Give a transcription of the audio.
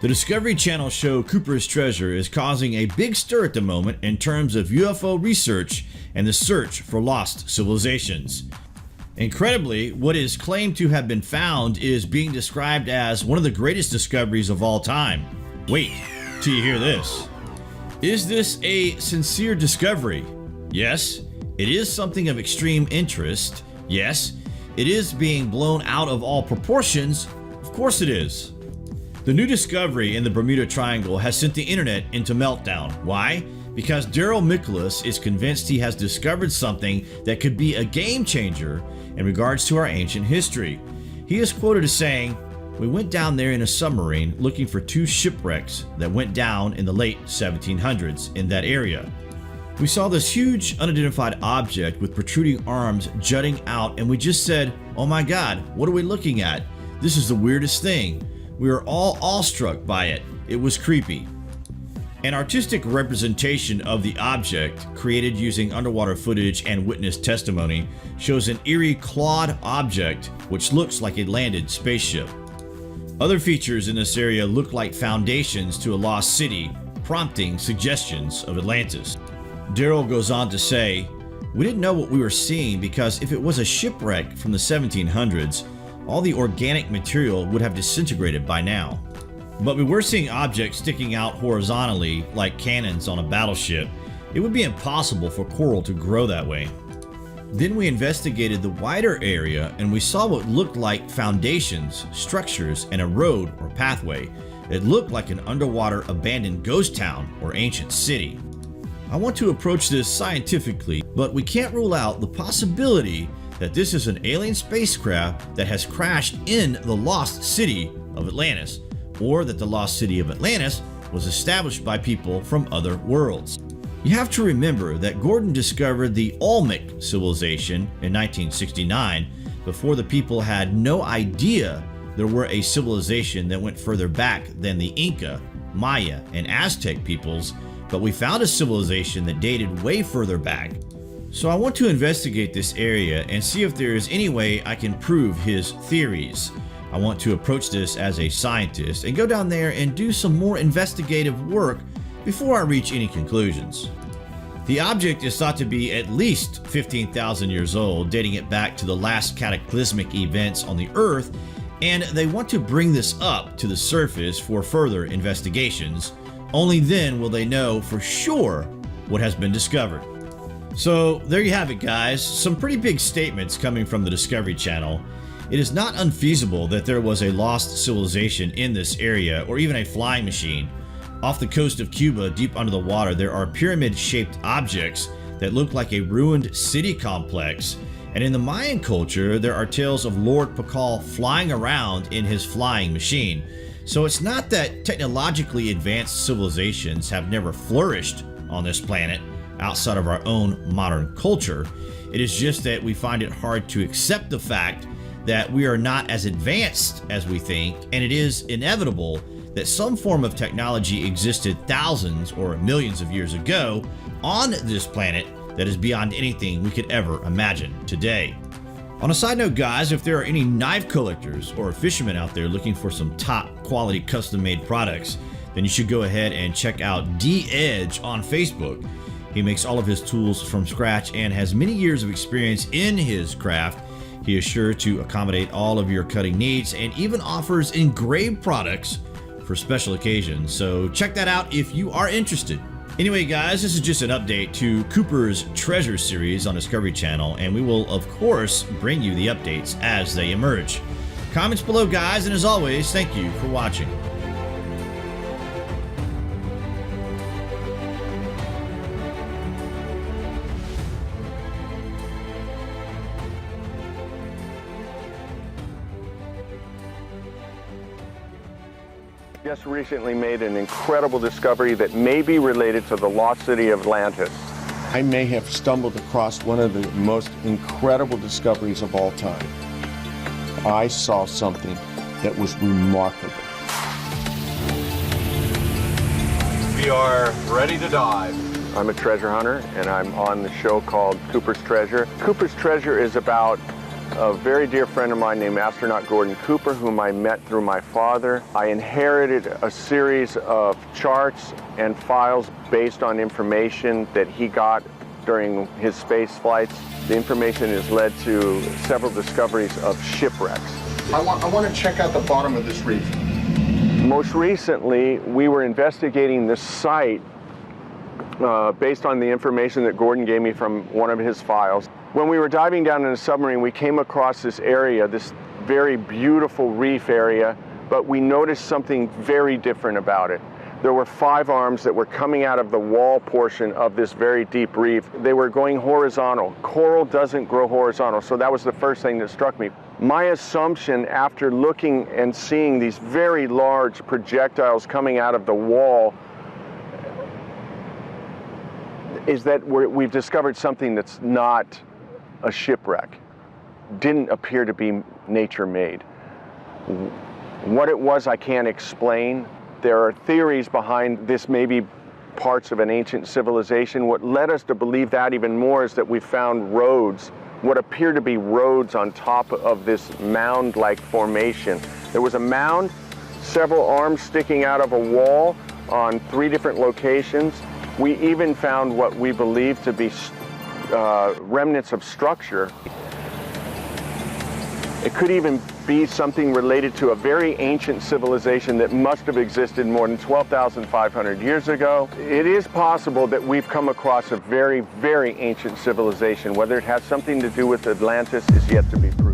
The Discovery Channel show Cooper's Treasure is causing a big stir at the moment in terms of UFO research and the search for lost civilizations. Incredibly, what is claimed to have been found is being described as one of the greatest discoveries of all time. Wait till you hear this. Is this a sincere discovery? Yes. It is something of extreme interest. Yes. It is being blown out of all proportions. Of course it is. The new discovery in the Bermuda Triangle has sent the internet into meltdown. Why? Because Daryl Nicholas is convinced he has discovered something that could be a game changer in regards to our ancient history. He is quoted as saying, "We went down there in a submarine looking for two shipwrecks that went down in the late 1700s in that area. We saw this huge unidentified object with protruding arms jutting out, and we just said, 'Oh my God, what are we looking at? This is the weirdest thing.' We were all awestruck by it. It was creepy." An artistic representation of the object, created using underwater footage and witness testimony, shows an eerie clawed object which looks like a landed spaceship. Other features in this area look like foundations to a lost city, prompting suggestions of Atlantis. Daryl goes on to say, "We didn't know what we were seeing because if it was a shipwreck from the 1700s, all the organic material would have disintegrated by now. But we were seeing objects sticking out horizontally like cannons on a battleship. It would be impossible for coral to grow that way." Then we investigated the wider area and we saw what looked like foundations, structures, and a road or pathway. It looked like an underwater abandoned ghost town or ancient city. I want to approach this scientifically, but we can't rule out the possibility that this is an alien spacecraft that has crashed in the lost city of Atlantis, or that the lost city of Atlantis was established by people from other worlds. You have to remember that Gordon discovered the Olmec civilization in 1969 before the people had no idea there were a civilization that went further back than the Inca, Maya, and Aztec peoples, but we found a civilization that dated way further back. So I want to investigate this area and see if there is any way I can prove his theories. I want to approach this as a scientist and go down there and do some more investigative work before I reach any conclusions. The object is thought to be at least 15,000 years old, dating it back to the last cataclysmic events on the Earth, and they want to bring this up to the surface for further investigations. Only then will they know for sure what has been discovered. So there you have it, guys. Some pretty big statements coming from the Discovery Channel. It is not unfeasible that there was a lost civilization in this area, or even a flying machine. Off the coast of Cuba, deep under the water, there are pyramid-shaped objects that look like a ruined city complex. And in the Mayan culture, there are tales of Lord Pakal flying around in his flying machine. So it's not that technologically advanced civilizations have never flourished on this planet outside of our own modern culture. It is just that we find it hard to accept the fact that we are not as advanced as we think, and it is inevitable that some form of technology existed thousands or millions of years ago on this planet that is beyond anything we could ever imagine today. On a side note, guys, if there are any knife collectors or fishermen out there looking for some top quality custom-made products, then you should go ahead and check out D-Edge on Facebook. He makes all of his tools from scratch and has many years of experience in his craft. He is sure to accommodate all of your cutting needs and even offers engraved products for special occasions. So check that out if you are interested. Anyway, guys, this is just an update to Cooper's Treasure series on Discovery Channel, and we will, of course, bring you the updates as they emerge. Comments below, guys, and as always, thank you for watching. Just recently made an incredible discovery that may be related to the lost city of Atlantis. I may have stumbled across one of the most incredible discoveries of all time. I saw something that was remarkable. We are ready to dive. I'm a treasure hunter, and I'm on the show called Cooper's Treasure. Cooper's Treasure is about a very dear friend of mine named astronaut Gordon Cooper, whom I met through my father. I inherited a series of charts and files based on information that he got during his space flights. The information has led to several discoveries of shipwrecks. I want to check out the bottom of this reef. Most recently, we were investigating this site based on the information that Gordon gave me from one of his files. When we were diving down in a submarine, we came across this area, this very beautiful reef area, but we noticed something very different about it. There were 5 arms that were coming out of the wall portion of this very deep reef. They were going horizontal. Coral doesn't grow horizontal, so that was the first thing that struck me. My assumption after looking and seeing these very large projectiles coming out of the wall is that we've discovered something that's not a shipwreck. Didn't appear to be nature-made. What it was, I can't explain. There are theories behind this, maybe parts of an ancient civilization. What led us to believe that even more is that we found roads, what appear to be roads on top of this mound-like formation. There was a mound, several arms sticking out of a wall on 3 different locations. We even found what we believe to be remnants of structure. It could even be something related to a very ancient civilization that must have existed more than 12,500 years ago. It is possible that we've come across a very, very ancient civilization. Whether it has something to do with Atlantis is yet to be proven.